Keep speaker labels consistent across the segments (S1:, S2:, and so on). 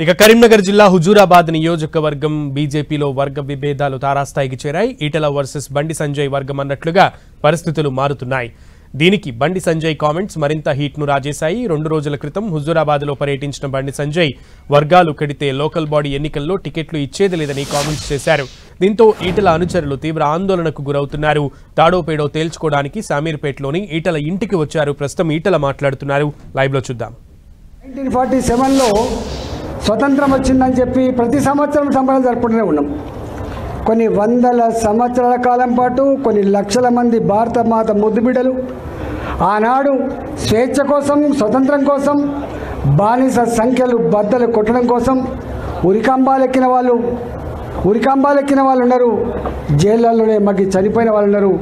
S1: ఇక కరీంనగర్ జిల్లా హుజూరాబాద్ నియోజకవర్గం బీజేపీలో వర్గ విభేదాలు తారాస్థాయికి చేరాయి. ఈటెల వర్సెస్ బండి సంజయ్ వర్గం అన్నట్లుగా పరిస్థితులు మారుతున్నాయి. దీనికి బండి సంజయ్ కామెంట్స్ మరింత హీట్ను రాజేశాయి. 2 రోజుల క్రితం హుజూరాబాద్లో పర్యటించిన బండి సంజయ్ వర్గాలు కడితే లోకల్ బాడీ ఎన్నికల్లో టికెట్లు ఇచ్చేది లేదని కామెంట్స్ చేశారు. దీంతో ఈటెల అనుచరులు తీవ్ర ఆందోళనకు గురవుతున్నారు. తాడోపేడో తేల్చుకోవడానికి శామీర్పేటలోని ఈటెల ఇంటికి వచ్చారు. ప్రస్తుతం ఈటెల మాట్లాడుతున్నారు. లైవ్లో చూద్దాం.
S2: 1947లో స్వతంత్రం వచ్చిందని చెప్పి ప్రతి సంవత్సరం సంబరాలు జరుపుకుంటూనే ఉన్నాం. కొన్ని వందల సంవత్సరాల కాలం పాటు కొన్ని లక్షల మంది భారత మాత ముద్దుబిడ్డలు ఆనాడు స్వేచ్ఛ కోసం, స్వతంత్రం కోసం, బానిస సంఖ్యలు బద్దలు కొట్టడం కోసం ఉరికంబాలెక్కిన వాళ్ళు ఉన్నారు. జైళ్ళలోనే మగ్గి చనిపోయిన వాళ్ళు ఉన్నారు.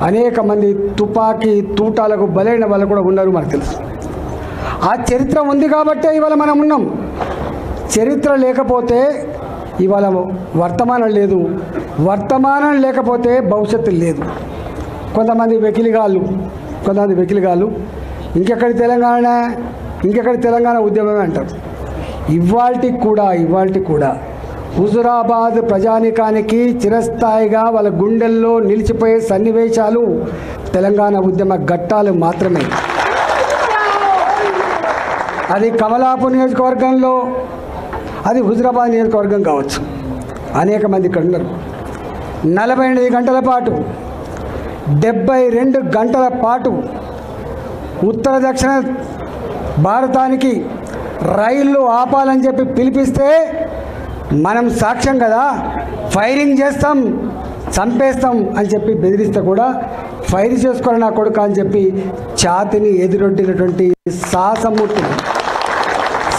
S2: అనేక మంది తుపాకీ తూటాలకు బలైన వాళ్ళు కూడా ఉన్నారు. మనకు తెలుసు. ఆ చరిత్ర ఉంది కాబట్టే ఇవాళ మనం ఉన్నాం. చరిత్ర లేకపోతే ఇవాళ వర్తమానం లేదు, వర్తమానం లేకపోతే భవిష్యత్తు లేదు. కొంతమంది వెకిలిగాళ్ళు ఇంకెక్కడి తెలంగాణ ఉద్యమమే అంటారు. ఇవాల్టికి కూడా హుజూరాబాద్ ప్రజానికానికి చిరస్థాయిగా వాళ్ళ గుండెల్లో నిలిచిపోయే సన్నివేశాలు తెలంగాణ ఉద్యమ ఘట్టాలు మాత్రమే. అది కమలాపూర్ నియోజకవర్గంలో, అది హుజూరాబాద్ నియోజకవర్గం కావచ్చు. అనేక మంది ఇక్కడ ఉన్నారు. 48 గంటల పాటు 72 గంటల పాటు ఉత్తర దక్షిణ భారతానికి రైళ్లు ఆపాలని చెప్పి పిలిపిస్తే మనం సాక్ష్యం కదా, ఫైరింగ్ చేస్తాం, చంపేస్తాం అని చెప్పి బెదిరిస్తే కూడా ఫైర్ చేసుకోవాలి నా కొడుకు అని చెప్పి ఛాతిని ఎదురొడ్డినటువంటి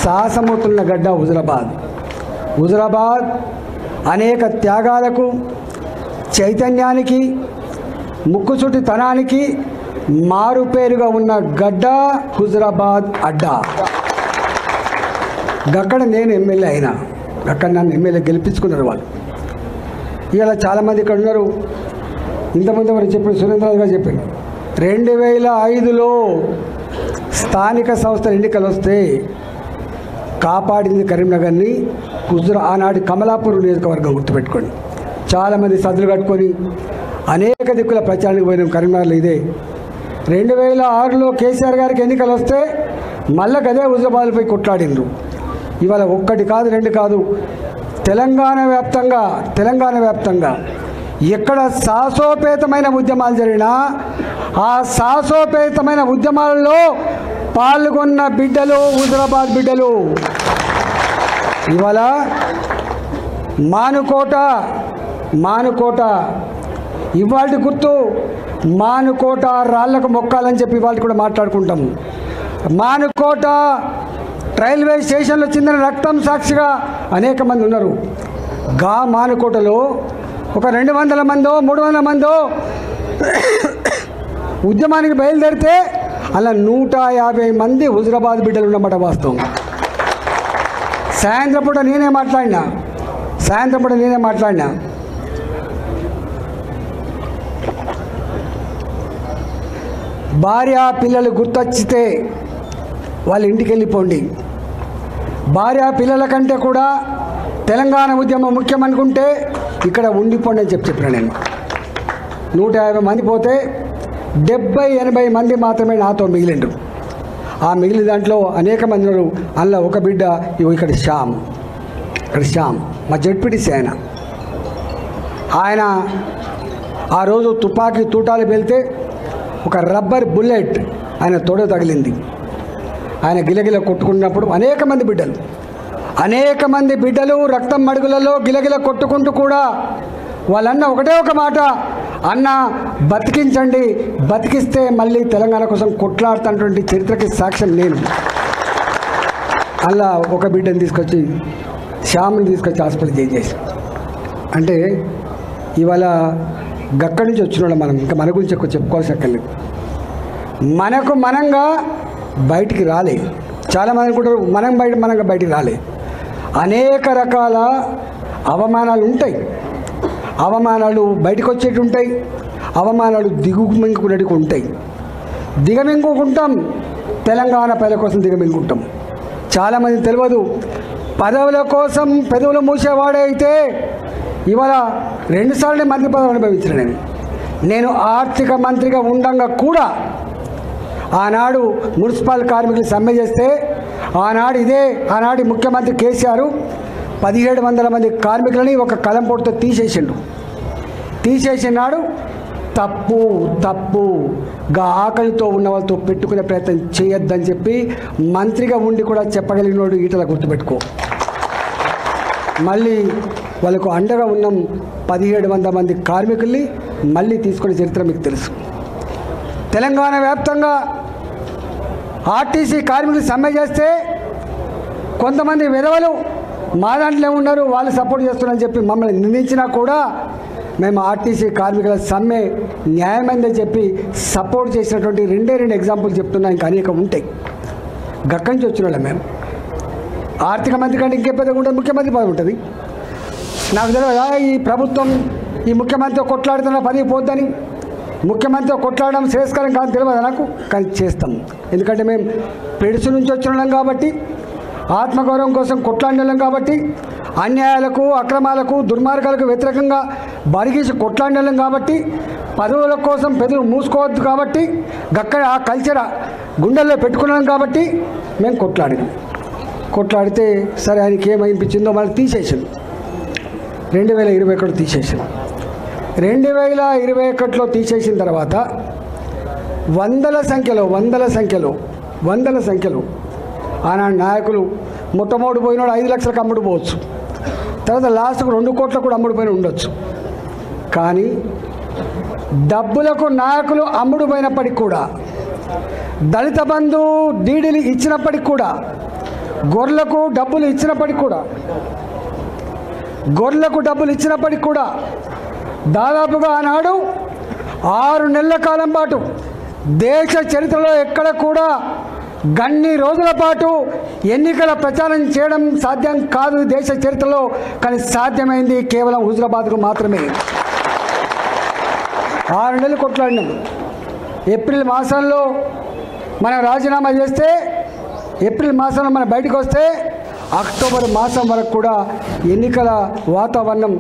S2: సాహసమూర్తున్న గడ్డ హుజూరాబాద్ అనేక త్యాగాలకు, చైతన్యానికి, ముక్కుసూటితనానికి మారుపేరుగా ఉన్న గడ్డ హుజూరాబాద్ అడ్డా. అక్కడ నేను ఎమ్మెల్యే అయినా, అక్కడ నన్ను ఎమ్మెల్యే గెలిపించుకున్నారు వాళ్ళు. ఇవాళ చాలామంది ఇక్కడ ఉన్నారు. ఇంతమంది మరి చెప్పారు, సురేంద్రరాజు గారు చెప్పారు, 2005లో స్థానిక సంస్థల ఎన్నికలు వస్తే కాపాడింది కరీంనగర్ని ఆనాటి కమలాపూర్ నియోజకవర్గం. గుర్తుపెట్టుకోండి. చాలామంది సద్దులు కట్టుకొని అనేక దిక్కుల ప్రచారానికి పోయినాం కరీంనగర్లో. ఇదే 2006లో కేసీఆర్ గారికి ఎన్నికలు వస్తే మళ్ళీ అదే హుజూరాబాద్పై కొట్లాడిండ్రు. ఇవాళ 1 కాదు 2 కాదు, తెలంగాణ వ్యాప్తంగా ఎక్కడ సాహసోపేతమైన ఉద్యమాలు జరిగినా ఆ సాహసోపేతమైన ఉద్యమాలలో పాల్గొన్న బిడ్డలు హుజూరాబాద్ బిడ్డలు. ఇవాళ మానుకోట ఇవాళ గుర్తు, మానుకోట రాళ్లకు మొక్కాలని చెప్పి ఇవాళ కూడా మాట్లాడుకుంటాము. మానుకోట రైల్వే స్టేషన్లో చిందిన రక్తం సాక్షిగా అనేక మంది ఉన్నారు. మానుకోటలో ఒక 200 మందో 300 మందో ఉద్యమానికి బయలుదేరితే అలా 150 మంది హుజూరాబాద్ బిడ్డలు ఉన్నమాట వాస్తవం. సాయంత్రం పూట నేనే మాట్లాడినా భార్య పిల్లలు గుర్తొచ్చితే వాళ్ళ ఇంటికి వెళ్ళిపోండి. భార్య పిల్లల కంటే కూడా తెలంగాణ ఉద్యమం ముఖ్యం అనుకుంటే ఇక్కడ ఉండిపోండి అని చెప్పిన నేను. 150 మంది పోతే 70-80 మంది మాత్రమే నాతో మిగిలిండ్రు. ఆ మిగిలిన దాంట్లో అనేక మంది ఉన్నారు. అందులో ఒక బిడ్డ ఇక్కడ శ్యామ్ మా జడ్పీటీసీ ఆయన ఆ రోజు తుపాకీ తూటాలు వెళ్తే ఒక రబ్బర్ బుల్లెట్ ఆయన తోడ తగిలింది. ఆయన గిలగిల కొట్టుకున్నప్పుడు అనేక మంది బిడ్డలు రక్తం మడుగులలో గిలగిల కొట్టుకుంటూ కూడా వాళ్ళన్న ఒకటే ఒక మాట, అన్న బతికించండి, బతికిస్తే మళ్ళీ తెలంగాణ కోసం కొట్లాడుతున్నటువంటి చరిత్రకి సాక్ష్యం నేను. అలా ఒక బిడ్డని తీసుకొచ్చి శ్యామ్ని తీసుకొచ్చి హాస్పిటల్ చేసి అంటే ఇవాళ గక్కడి నుంచి వచ్చిన వాళ్ళు మనం ఇంకా మన గురించి ఎక్కువ చెప్పుకోవాల్సి అక్కర్లేదు. మనంగా బయటికి రాలే. చాలామంది అనుకుంటారు మనంగా బయటికి రాలే. అనేక రకాల అవమానాలు ఉంటాయి. అవమానాలు బయటకు వచ్చేటి ఉంటాయి, అవమానాలు దిగుమింగుకునేటివి ఉంటాయి. దిగమింగుకుంటాం, తెలంగాణ ప్రజల కోసం దిగమింగుకుంటాం. చాలామంది తెలియదు, పదవుల కోసం పెదవులు మూసేవాడైతే ఇవాళ 2 సార్లు మంత్రి పదవి అనుభవించిన నేను ఆర్థిక మంత్రిగా ఉండంగా కూడా ఆనాడు మున్సిపల్ కార్మికులు సమ్మె చేస్తే ఆనాటి ముఖ్యమంత్రి కేసీఆర్ 1700 మంది కార్మికులని ఒక కలంపోటుతో తీసేసినాడు. తప్పుగా ఆకలితో ఉన్న వాళ్ళతో పెట్టుకునే ప్రయత్నం చేయొద్దని చెప్పి మంత్రిగా ఉండి కూడా చెప్పగలిగినోడు ఈటల గుర్తుపెట్టుకో. మళ్ళీ వాళ్ళకు అండగా ఉన్న 1700 మంది కార్మికుల్ని మళ్ళీ తీసుకునే చరిత్ర మీకు తెలుసు. తెలంగాణ వ్యాప్తంగా ఆర్టీసీ కార్మికులు సమ్మె చేస్తే కొంతమంది విధవలు మా దాంట్లో ఉన్నారు, వాళ్ళు సపోర్ట్ చేస్తున్నారని చెప్పి మమ్మల్ని నిందించినా కూడా మేము ఆర్టీసీ కార్మికుల సమ్మె న్యాయమైందని చెప్పి సపోర్ట్ చేసినటువంటి 2 ఎగ్జాంపుల్ చెప్తున్నా, ఇంకా అనేక ఉంటాయి. గక్కడి నుంచి వచ్చిన వాళ్ళం మేము. ఆర్థిక మంత్రి కంటే ఇంకే పెద్దగా ఉంటుంది, ముఖ్యమంత్రి పదవి ఉంటుంది. నాకు తెలియదా ఈ ప్రభుత్వం ఈ ముఖ్యమంత్రితో కొట్లాడుతున్న పని పోద్దని, ముఖ్యమంత్రితో కొట్లాడడం శ్రేయస్కరం కాదని తెలియదు నాకు, కానీ చేస్తాం. ఎందుకంటే మేము పెడుసు నుంచి వచ్చిన వాళ్ళం కాబట్టి, ఆత్మగౌరవం కోసం కొట్లాడిన వాళ్ళం కాబట్టి, అన్యాయాలకు అక్రమాలకు దుర్మార్గాలకు వ్యతిరేకంగా బరిగీసి కొట్లాడిన వాళ్ళం కాబట్టి, పదవుల కోసం పెదవులు మూసుకోవద్దు కాబట్టి, గక్కడ ఆ కల్చర్ గుండెల్లో పెట్టుకున్నాం కాబట్టి మేము కొట్లాడితే సరే ఆయనకి ఏమనిపించిందో మనకు తీసేసాను. 2021 తీసేసాను. 2021లో తీసేసిన తర్వాత వందల సంఖ్యలో ఆనాడు నాయకులు మొట్టమొదటి పోయినాడు 5 లక్షలకు అమ్ముడు పోవచ్చు, తర్వాత లాస్ట్కు 2 కోట్లకు కూడా అమ్ముడు పోయిన ఉండొచ్చు. కానీ డబ్బులకు నాయకులు అమ్ముడు పోయినప్పటికి కూడా, దళిత బంధు డీడీలు ఇచ్చినప్పటికి కూడా, గొర్రెలకు డబ్బులు ఇచ్చినప్పటికి కూడా దాదాపుగా ఆనాడు 6 నెలల కాలం పాటు దేశ చరిత్రలో ఎక్కడ కూడా గన్ని రోజుల పాటు ఎన్నికల ప్రచారం చేయడం సాధ్యం కాదు దేశ చరిత్రలో. కానీ సాధ్యమైంది కేవలం హుజురాబాద్కు మాత్రమే. 6 నెలలు కొట్లాడినాం. ఏప్రిల్ మాసంలో మనం రాజీనామా చేస్తే, ఏప్రిల్ మాసంలో మనం బయటకు వస్తే, అక్టోబర్ మాసం వరకు కూడా ఎన్నికల వాతావరణం,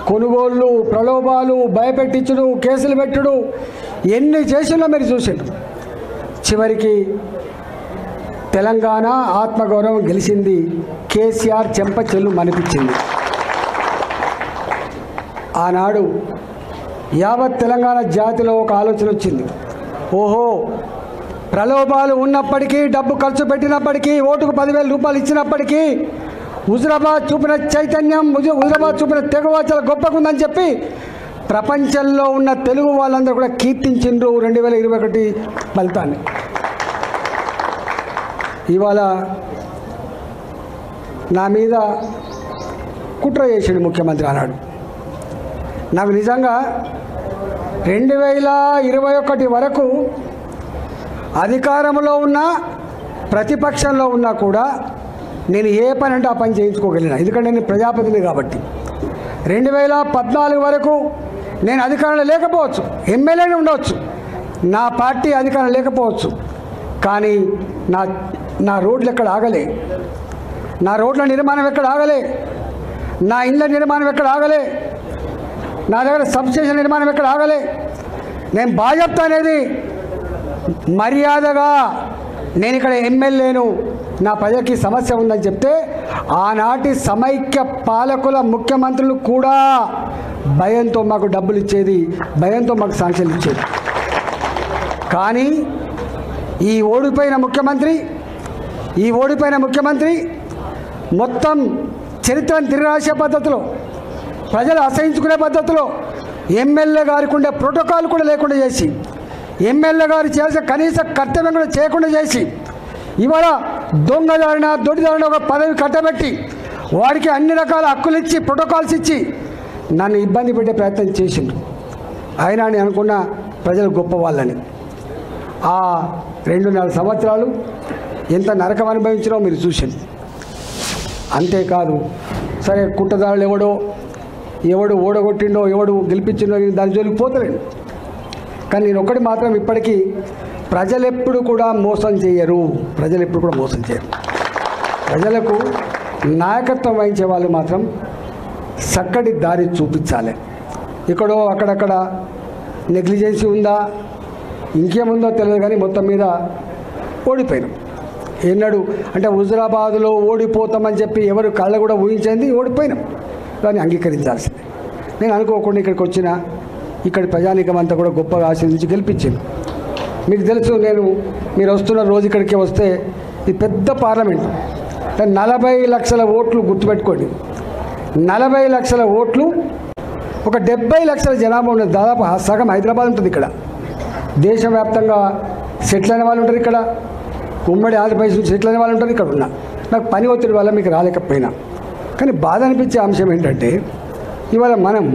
S2: కొనుగోళ్ళు, ప్రలోభాలు, భయపెట్టించుడు, కేసులు పెట్టుడు, ఎన్ని చేసినా మీరు చూసారు. చివరికి తెలంగాణ ఆత్మగౌరవం గెలిచింది. కేసీఆర్ చెంప చెల్లు మనిపించింది. ఆనాడు యావత్ తెలంగాణ జాతిలో ఒక ఆలోచన వచ్చింది. ఓహో, ప్రలోభాలు ఉన్నప్పటికీ, డబ్బు ఖర్చు పెట్టినప్పటికీ, ఓటుకు 10,000 రూపాయలు ఇచ్చినప్పటికీ హుజురాబాద్ చూపిన చైతన్యం, హుజురాబాద్ చూపిన తెగువ చాలా గొప్పగుందని చెప్పి ప్రపంచంలో ఉన్న తెలుగు వాళ్ళందరూ కూడా కీర్తించిండ్రు 2021 ఫలితాన్ని. ఇవాళ నా మీద కుట్ర చేసాడు ముఖ్యమంత్రి ఆనాడు. నాకు నిజంగా 2021 వరకు అధికారంలో ఉన్న, ప్రతిపక్షంలో ఉన్నా కూడా నేను ఏ పని అంటే ఆ పని చేయించుకోగలిగిన. ఎందుకంటే నేను ప్రజాప్రతినిధి కాబట్టి. 2014 వరకు నేను అధికారంలో లేకపోవచ్చు, ఎమ్మెల్యేనే ఉండవచ్చు, నా పార్టీ అధికారం లేకపోవచ్చు, కానీ నా రోడ్లు ఎక్కడ ఆగలే, నా రోడ్ల నిర్మాణం ఎక్కడ ఆగలే, నా ఇళ్ళ నిర్మాణం ఎక్కడ ఆగలే, నా దగ్గర సబ్స్టేషన్ నిర్మాణం ఎక్కడ ఆగలే. నేను బాధ్యత అనేది మర్యాదగా నేను ఇక్కడ ఎమ్మెల్యేను, నా ప్రజలకి సమస్య ఉందని చెప్తే ఆనాటి సమైక్య పాలకుల ముఖ్యమంత్రులు కూడా భయంతో మాకు డబ్బులు ఇచ్చేది, భయంతో మాకు శాంక్షన్లు ఇచ్చేది. కానీ ఈ ఓడిపోయిన ముఖ్యమంత్రి మొత్తం చరిత్రను తిరగరాసే పద్ధతిలో, ప్రజలు అసహించుకునే పద్ధతిలో, ఎమ్మెల్యే గారికి ఉండే ప్రోటోకాల్ కూడా లేకుండా చేసి, ఎమ్మెల్యే గారు చేయాల్సిన కనీస కర్తవ్యం కూడా చేయకుండా చేసి, ఇవాళ దొడ్డిదారిన ఒక పదవి కట్టబెట్టి వాడికి అన్ని రకాల హక్కులు ఇచ్చి, ప్రోటోకాల్స్ ఇచ్చి నన్ను ఇబ్బంది పెట్టే ప్రయత్నం చేసిండు. అయినా నేను అనుకున్న ప్రజలు గొప్ప వాళ్ళని. ఆ 2.5 సంవత్సరాలు ఎంత నరకం అనుభవించినో మీరు చూసింది. అంతేకాదు, సరే కుట్రదారులు ఎవడు ఓడగొట్టిండో, ఎవడు గెలిపించిండో దాని జోలికి పోతలేను. కానీ నేను ఒకటి మాత్రం ఇప్పటికీ, ప్రజలెప్పుడు కూడా మోసం చేయరు. ప్రజలకు నాయకత్వం వహించే వాళ్ళు మాత్రం చక్కటి దారి చూపించాలి. ఇక్కడో అక్కడక్కడ నెగ్లిజెన్సీ ఉందా ఇంకేముందో తెలియదు, కానీ మొత్తం మీద ఓడిపోయినాం. ఎన్నడు అంటే హుజురాబాద్లో ఓడిపోతామని చెప్పి ఎవరు కళ్ళ కూడా ఊహించింది, ఓడిపోయినాం. దాన్ని అంగీకరించాల్సిందే. నేను అనుకోకుండా ఇక్కడికి వచ్చిన ఇక్కడి ప్రజానీకం అంతా కూడా గొప్పగా ఆశీర్వదించి గెలిపించింది. మీకు తెలుసు, మీరు వస్తున్న రోజు ఇక్కడికి వస్తే ఇది పెద్ద పార్లమెంట్, 40 లక్షల ఓట్లు గుర్తుపెట్టుకోండి. 40 లక్షల ఓట్లు, ఒక 70 లక్షల జనాభా ఉన్నది. దాదాపు సగం హైదరాబాద్ ఉంటుంది ఇక్కడ. దేశవ్యాప్తంగా సెటిల్ అయిన వాళ్ళు ఉంటారు ఇక్కడ. ఉమ్మడి ఆంధ్రప్రదేశ్ నుంచి సెటిల్ అయిన వాళ్ళు ఉంటారు ఇక్కడ. నాకు పని ఒత్తిడి వల్ల మీకు రాలేకపోయినా, కానీ బాధ అనిపించే అంశం ఏంటంటే ఇవాళ మనం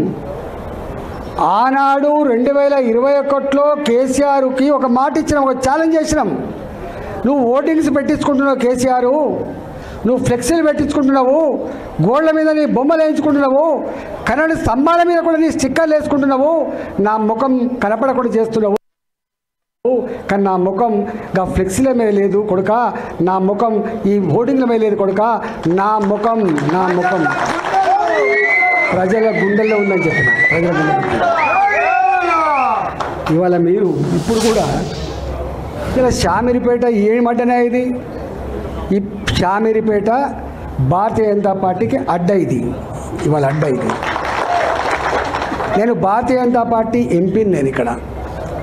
S2: ఆనాడు 2021లో కేసీఆర్కి ఒక మాట ఇచ్చినాం, ఒక ఛాలెంజ్ చేసినాం. నువ్వు ఓటింగ్స్ పెట్టించుకుంటున్నావు కేసీఆర్, నువ్వు ఫ్లెక్సీలు పెట్టించుకుంటున్నావు, గోళ్ల మీద నీ బొమ్మలు వేయించుకుంటున్నావు, కన్నడ స్తంభాల మీద కూడా నీ స్టిక్కర్లు వేసుకుంటున్నావు, నా ముఖం కనపడకుండా చేస్తున్నావు. కానీ నా ముఖం గా ఫ్లెక్సీల మీద లేదు కొడుక, నా ముఖం ఈ ఓటింగ్ల మీద లేదు కొడుక, నా ముఖం ప్రజల గుండెల్లో ఉందని చెప్పిన. ప్రజల గుండెల్లో ఇవాళ మీరు ఇప్పుడు కూడా ఇలా షామీర్పేట ఏమడ్డనే ఇది? ఈ షామీర్పేట భారతీయ జనతా పార్టీకి అడ్డ. ఇది ఇవాళ అడ్డ. ఇది నేను భారతీయ జనతా పార్టీ ఎంపీని, నేను ఇక్కడ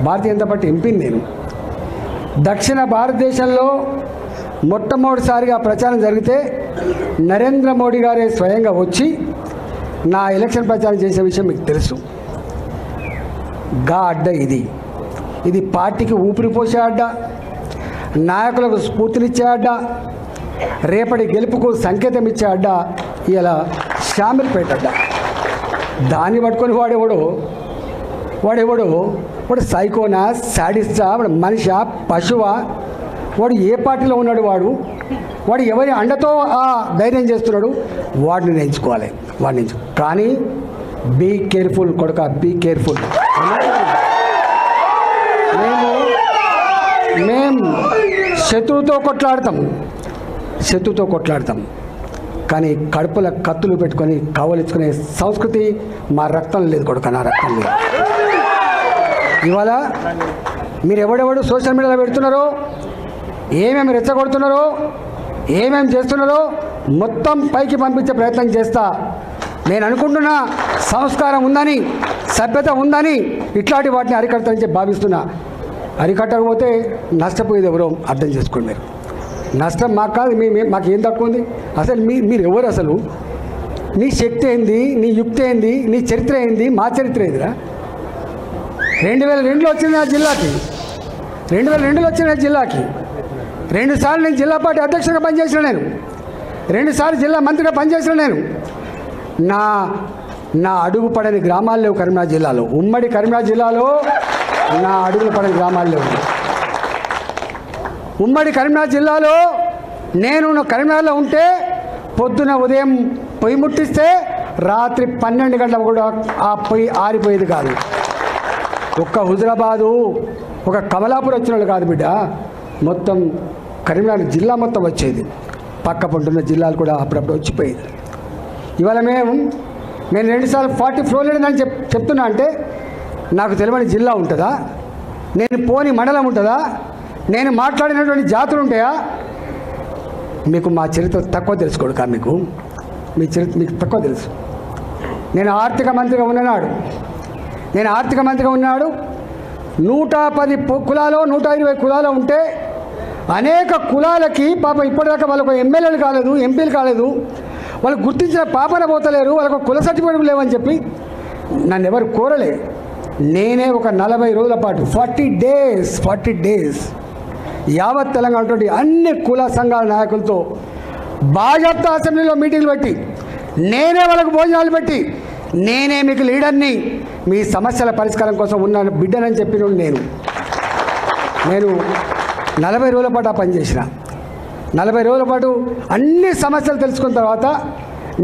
S2: భారతీయ జనతా పార్టీ ఎంపీని. నేను దక్షిణ భారతదేశంలో మొట్టమొదటిసారిగా ప్రచారం జరిగితే నరేంద్ర మోడీ గారే స్వయంగా వచ్చి నా ఎలక్షన్ ప్రచారం చేసే విషయం మీకు తెలుసు. గా అడ్డ ఇది పార్టీకి ఊపిరి పోసే అడ్డ, నాయకులకు స్ఫూర్తినిచ్చే అడ్డ, రేపటి గెలుపుకు సంకేతం ఇచ్చే అడ్డ ఇలా షామీర్పేట అడ్డ. దాన్ని పట్టుకొని వాడు సైకోనా, శాడిస్టా, వాడు మనిషా, పశువా, వాడు ఏ పార్టీలో ఉన్నాడు, వాడు ఎవరి అండతో ఆ ధైర్యం చేస్తున్నాడు, వాడిని నేర్చుకోవాలి. కానీ బీ కేర్ఫుల్ కొడుక, బీ కేర్ఫుల్. మేము శత్రువుతో కొట్లాడతాం, కానీ కడుపుల కత్తులు పెట్టుకొని కావలించుకునే సంస్కృతి మా రక్తం లేదు కొడుక, నా రక్తం లేదు. ఇవాళ మీరు ఎవడెవడు సోషల్ మీడియాలో పెడుతున్నారో, ఏమేమి రెచ్చగొడుతున్నారో, ఏమేమి చేస్తున్నారో మొత్తం పైకి పంపించే ప్రయత్నం చేస్తా. నేను అనుకుంటున్నా సంస్కారం ఉందని, సభ్యత ఉందని ఇట్లాంటి వాటిని అరికడతానని చెప్పి భావిస్తున్నా. అరికట్టకపోతే నష్టపోయేది ఎవరో అర్థం చేసుకోండి. మీరు నష్టం మాకు కాదు, మాకు ఏం తక్కువ ఉంది? అసలు మీరు ఎవరు? అసలు నీ శక్తి ఏంది, నీ యుక్తి ఏంది, నీ చరిత్ర ఏంది, మా చరిత్ర ఏందిరా? 2002లో వచ్చింది ఆ జిల్లాకి, 2002లో వచ్చిన జిల్లాకి 2 సార్లు నేను జిల్లా పార్టీ అధ్యక్షుడిగా పనిచేసిన, నేను 2 సార్లు జిల్లా మంత్రిగా పనిచేసిన. నేను నా అడుగు పడని గ్రామాలు లేవు కరీంనగర్ జిల్లాలో. ఉమ్మడి కరీంనగర్ జిల్లాలో నా అడుగులు పడని గ్రామాలు లేవు. ఉమ్మడి కరీంనగర్ జిల్లాలో నేను కరీంనగర్లో ఉంటే పొద్దున ఉదయం పొయ్యి ముట్టిస్తే రాత్రి 12 గంటలకు కూడా ఆ పొయ్యి ఆరిపోయేది కాదు. ఒక్క హుజురాబాదు, ఒక కమలాపూర్ వచ్చిన వాళ్ళు కాదు బిడ్డ, మొత్తం కరీంనగర్ జిల్లా మొత్తం వచ్చేది. పక్క పంటున్న జిల్లాలు కూడా అప్పుడప్పుడు వచ్చిపోయేది. ఇవాళ నేను 2 సార్లు 40 ఫ్లోర్ లేదని చెప్తున్నా అంటే నాకు తెలియని జిల్లా ఉంటుందా? నేను పోని మండలం ఉంటుందా? నేను మాట్లాడినటువంటి జాతులు ఉంటాయా? మీకు మా చరిత్ర తక్కువ తెలుసుకోడు కా, మీ చరిత్ర మీకు తక్కువ తెలుసు. నేను ఆర్థిక మంత్రిగా ఉన్నాడు 110 కులాలు 120 కులాలు ఉంటే అనేక కులాలకి పాపం ఇప్పటిదాకా వాళ్ళకు ఎమ్మెల్యేలు కాలేదు, ఎంపీలు కాలేదు, వాళ్ళు గుర్తించిన పాపన పోతలేరు, వాళ్ళకు కుల సర్టిఫికేట్లు లేవని చెప్పి నన్ను ఎవరు కోరలే. నేనే ఒక 40 రోజుల పాటు 40 డేస్ యావత్ తెలంగాణ అన్ని కుల సంఘాల నాయకులతో భాజపా అసెంబ్లీలో మీటింగ్లు పెట్టి, నేనే వాళ్ళకు భోజనాలు పెట్టి, నేనే మీకు లీడర్ని, మీ సమస్యల పరిష్కారం కోసం ఉన్న బిడ్డనని చెప్పిన నేను 40 రోజుల పాటు ఆ పనిచేసిన. 40 రోజుల పాటు అన్ని సమస్యలు తెలుసుకున్న తర్వాత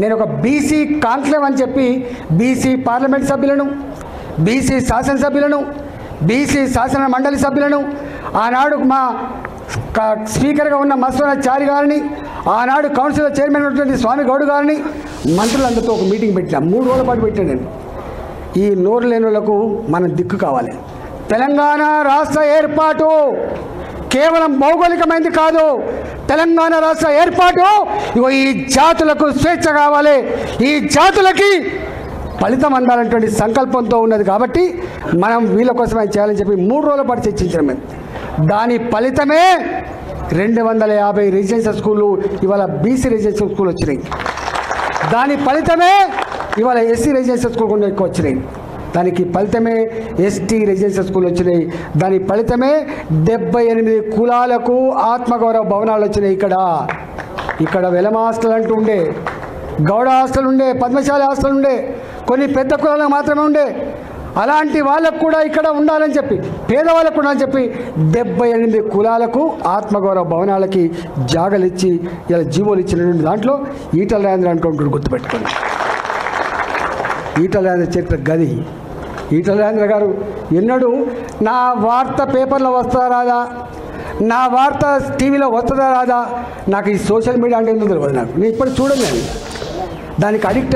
S2: నేను ఒక బీసీ కాన్క్లేవ్ అని చెప్పి బీసీ పార్లమెంట్ సభ్యులను, బీసీ శాసనసభ్యులను, బీసీ శాసన మండలి సభ్యులను, ఆనాడు మా స్పీకర్గా ఉన్న మసూనా చారి గారిని, ఆనాడు కౌన్సిల్ చైర్మన్ ఉన్నటువంటి స్వామి గౌడ్ గారిని మంత్రులందరితో ఒక మీటింగ్ పెట్టినా 3 రోజుల పాటు పెట్టాను నేను. ఈ నోరు లేని వాళ్ళకు మనం దిక్కు కావాలి. తెలంగాణ రాష్ట్ర ఏర్పాటు కేవలం భౌగోళికమైనది కాదు. తెలంగాణ రాష్ట్ర ఏర్పాటు ఇగో ఈ జాతులకు స్వేచ్ఛ కావాలి, ఈ జాతులకి ఫలితం అందాలనేటువంటి సంకల్పంతో ఉన్నది. కాబట్టి మనం వీళ్ళ కోసమే చేయాలని చెప్పి 3 రోజుల పాటు చర్చించాం మేము. దాని ఫలితమే 250 రెసిడెన్షియల్ స్కూళ్ళు ఇవాళ బీసీ రెసిడెన్షియల్ స్కూల్ వచ్చినాయి. దాని ఫలితమే ఇవాళ ఎస్సీ రెసిడెన్షియల్ స్కూల్ కొన్ని ఎక్కువ వచ్చినాయి. దానికి ఫలితమే ఎస్టీ రెసిడెన్షియల్ స్కూల్ వచ్చినాయి. దాని ఫలితమే 78 కులాలకు ఆత్మగౌరవ భవనాలు వచ్చినాయి. ఇక్కడ వెలమ హాస్టల్ అంటూ ఉండే, గౌడ హాస్టల్ ఉండే, పద్మశాలి హాస్టల్ ఉండే, కొన్ని పెద్ద కులాలకు మాత్రమే ఉండే. అలాంటి వాళ్ళకు కూడా ఇక్కడ ఉండాలని చెప్పి, పేదవాళ్ళకు ఉండాలని చెప్పి 78 కులాలకు ఆత్మగౌరవ భవనాలకి జాగలు ఇచ్చి ఇలా జీవోలు ఇచ్చినటువంటి దాంట్లో ఈటల రాజేంద్ర అంటూ గుర్తుపెట్టుకోండి. ఈటల రాజేంద్ర చరిత్ర గది. ఈటల రాజేంద్ర గారు ఎన్నడూ నా వార్త పేపర్లో వస్తుందా రాదా, నా వార్త టీవీలో వస్తుందా రాదా, నాకు ఈ సోషల్ మీడియా అంటే ఎందుకు తెలియదు. నేను ఇప్పుడు చూడలేదు. దానికి అడిక్ట్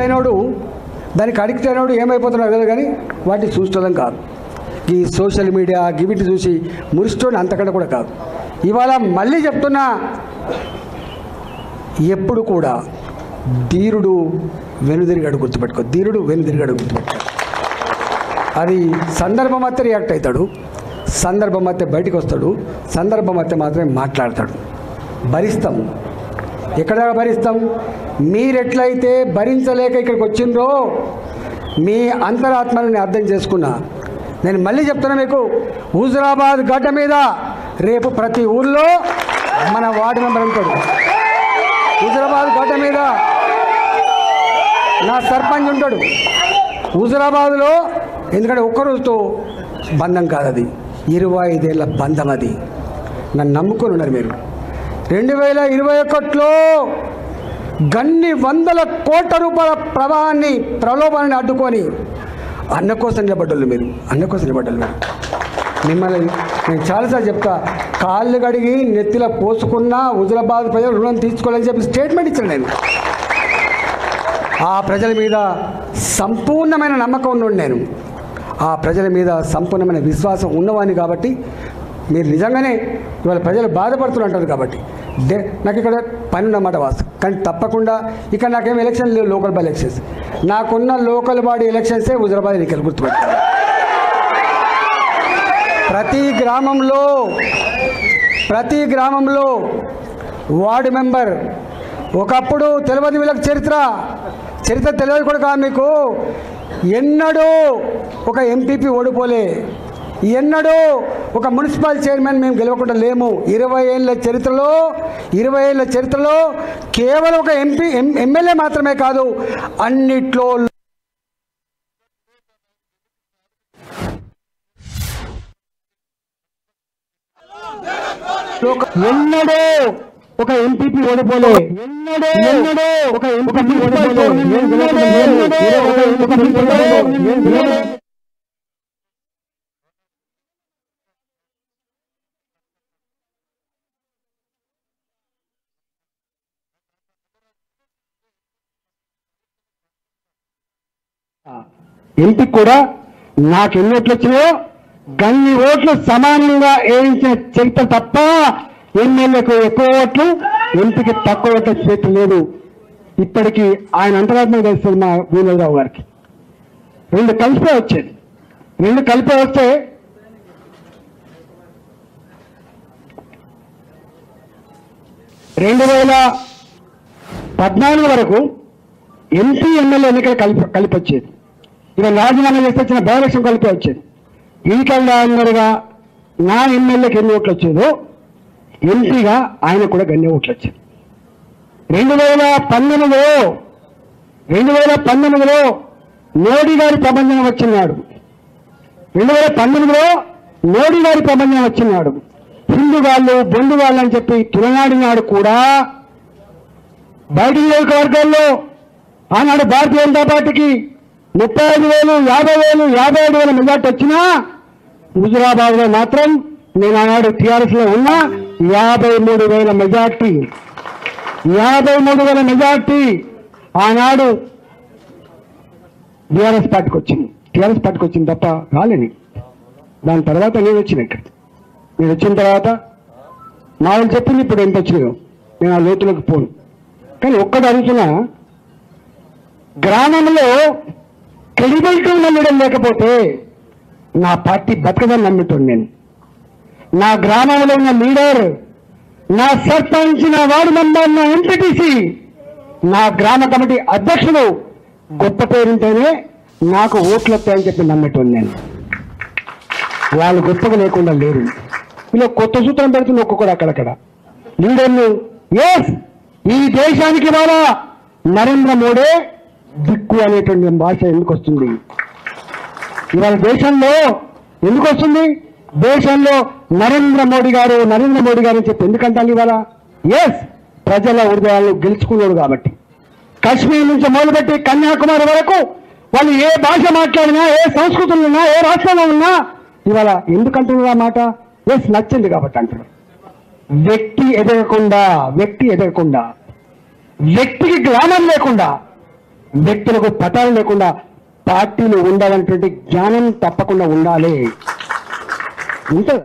S2: అయినోడు ఏమైపోతున్నాడు కదా, కానీ వాటిని చూసుకోవడం కాదు. ఈ సోషల్ మీడియా గివిటి చూసి మురిస్తోని అంతకంటే కూడా కాదు. ఇవాళ మళ్ళీ చెప్తున్నా, ఎప్పుడు కూడా ధీరుడు వెనుదిరిగాడు గుర్తుపెట్టుకో. అది సందర్భం అయితే రియాక్ట్ అవుతాడు, సందర్భం అయితే బయటకు వస్తాడు, సందర్భం అయితే మాత్రమే మాట్లాడతాడు. భరిస్తాం. ఎక్కడ భరిస్తాం? మీరెట్లయితే భరించలేక ఇక్కడికి వచ్చిండ్రో మీ అంతరాత్మని అర్థం చేసుకున్నా. నేను మళ్ళీ చెప్తున్నా మీకు, హుజురాబాద్ గడ్డ మీద రేపు ప్రతి ఊళ్ళో మన వార్డు మెంబర్ ఉంటాడు. హుజురాబాద్ గడ్డ మీద నా సర్పంచ్ ఉంటాడు. హుజురాబాద్లో ఎందుకంటే ఒక్కరోజుతో బంధం కాదు, అది 25 ఏళ్ళ బంధం. అది నన్ను నమ్ముకొని ఉన్నారు మీరు. 2021లో గన్ని వందల కోట్ల రూపాయల ప్రలోభాన్ని అడ్డుకొని అన్న కోసం నిలబడ్డోళ్ళు మీరు. మిమ్మల్ని నేను చాలాసార్లు చెప్తా, కాళ్ళు కడిగి నెత్తిలో పోసుకున్న హుజురాబాద్ ప్రజలు రుణం తీసుకోవాలని చెప్పి స్టేట్మెంట్ ఇచ్చాను నేను. ఆ ప్రజల మీద సంపూర్ణమైన నమ్మకం ఉన్నాను నేను. ఆ ప్రజల మీద సంపూర్ణమైన విశ్వాసం ఉన్నవాడిని. కాబట్టి మీరు నిజంగానే ఇవాళ ప్రజలు బాధపడుతుంటారు. కాబట్టి నాకు ఇక్కడ పని ఉన్నమాట వాస్తవం. కానీ తప్పకుండా ఇక్కడ నాకేం ఎలక్షన్ లేవు, లోకల్ బాడీ ఎలక్షన్స్. నాకున్న లోకల్ బాడీ ఎలక్షన్సే హుజురాబాద్ ఎన్నికలు. గుర్తుపెట్టాలి. ప్రతి గ్రామంలో వార్డు మెంబర్. ఒకప్పుడు తెలియదు వీళ్ళకి చరిత్ర తెలియదు కూడా కాదు మీకు. ఎన్నడూ ఒక ఎంపీపీ ఓడిపోలే, ఎన్నడూ ఒక మున్సిపల్ చైర్మన్ మేము గెలవకుండా లేము. 20 ఏళ్ళ చరిత్రలో కేవలం ఒక ఎమ్మెల్యే మాత్రమే కాదు, అన్నిట్లో ఎన్నడూ ఒక ఎంపీపీ ఓడిపోలే, ఎన్నడూ ఒక ఎంపీపీ ఓడిపోలే. ఎంపీకి కూడా నాకు ఎన్ని ఓట్లు వచ్చినాయో గన్ని ఓట్లు సమానంగా వేయించిన చరిత్ర తప్ప ఎమ్మెల్యేకు ఎక్కువ ఓట్లు, ఎంపీకి తక్కువ ఓట్ల చరిత్ర లేదు. ఇప్పటికీ ఆయన అంతరాత్మ తెలుస్తుంది మా వీరరావు గారికి. 2 కలిపే వచ్చేది. 2 కలిపే వస్తే 2014 వరకు ఎంపీ ఎమ్మెల్యే ఎన్నికలు కలిపి వచ్చేది. ఇక రాజీనామా చేస్తే వచ్చిన బై ఎలక్షన్ కలిపి వచ్చేది. ఈటల రాజేందర్గా నా ఎమ్మెల్యేకి ఎన్ని ఓట్లు వచ్చేదో ఎంపీగా ఆయన కూడా గన్ని ఓట్లు వచ్చేది. 2019లో మోడీ గారి ప్రపంచం వచ్చినాడు. 2019లో మోడీ గారి ప్రపంచం వచ్చినాడు. హిందూగాళ్ళు బొండుగాళ్ళు అని చెప్పి తులనాడినాడు కూడా. బయట నియోజకవర్గాల్లో ఆనాడు భారతీయ జనతా పార్టీకి 35,000, 50,000, 57,000 మెజార్టీ వచ్చినా హుజురాబాద్లో మాత్రం నేను ఆనాడు టీఆర్ఎస్లో ఉన్న 53,000 మెజార్టీ. 53,000 మెజార్టీ ఆనాడు టీఆర్ఎస్ పార్టీకి వచ్చింది తప్ప రాలేని. దాని తర్వాత నేను వచ్చిన ఇక్కడ. నేను వచ్చిన తర్వాత మా వాళ్ళు చెప్పింది ఇప్పుడు ఎంత వచ్చినాయో నేను ఆ లోతులోకి పోను. కానీ ఒక్కటి అడుగుతున్నా, గ్రామంలో క్రెడిబిలిటీ ఉన్న లీడర్ లేకపోతే నా పార్టీ బతకదని నమ్ముతాను నేను. నా గ్రామంలో ఉన్న లీడర్, నా సర్పంచ్, నా వార్డు మెంబర్, నా ఎంపీటీసీ, నా గ్రామ కమిటీ అధ్యక్షుడు గొప్ప పేరుంటేనే నాకు ఓట్లు వస్తాయని చెప్పి నమ్మేటోను నేను. వాళ్ళు గొప్పగా లేకుండా లేరు. ఇలా కొత్త సూత్రం పెడుతుంది ఒక్కొక్కడు అక్కడక్కడ లీడర్లు. ఈ దేశానికి ఇవాళ నరేంద్ర మోడీ దిక్కు అనేటువంటి భాష ఎందుకు వస్తుంది ఇవాళ దేశంలో? ఎందుకు వస్తుంది దేశంలో? నరేంద్ర మోడీ గారు అని చెప్పి ఎందుకంటాను ఇవాళ? ప్రజల హృదయాలను గెలుచుకున్నాడు కాబట్టి. కాశ్మీర్ నుంచి మొదలుపెట్టి కన్యాకుమారి వరకు వాళ్ళు ఏ భాష మాట్లాడినా, ఏ సంస్కృతులు ఉన్నా, ఏ రాష్ట్రంలో ఉన్నా ఇవాళ ఎందుకంటున్నారు ఆ మాట? నచ్చింది కాబట్టి అంటున్నారు. వ్యక్తి ఎదగకుండా, వ్యక్తికి గ్రామం లేకుండా, వ్యక్తులకు పతాలు లేకుండా పార్టీలు ఉండాలనేటువంటి జ్ఞానం తప్పకుండా ఉండాలి. ఉంటుంది.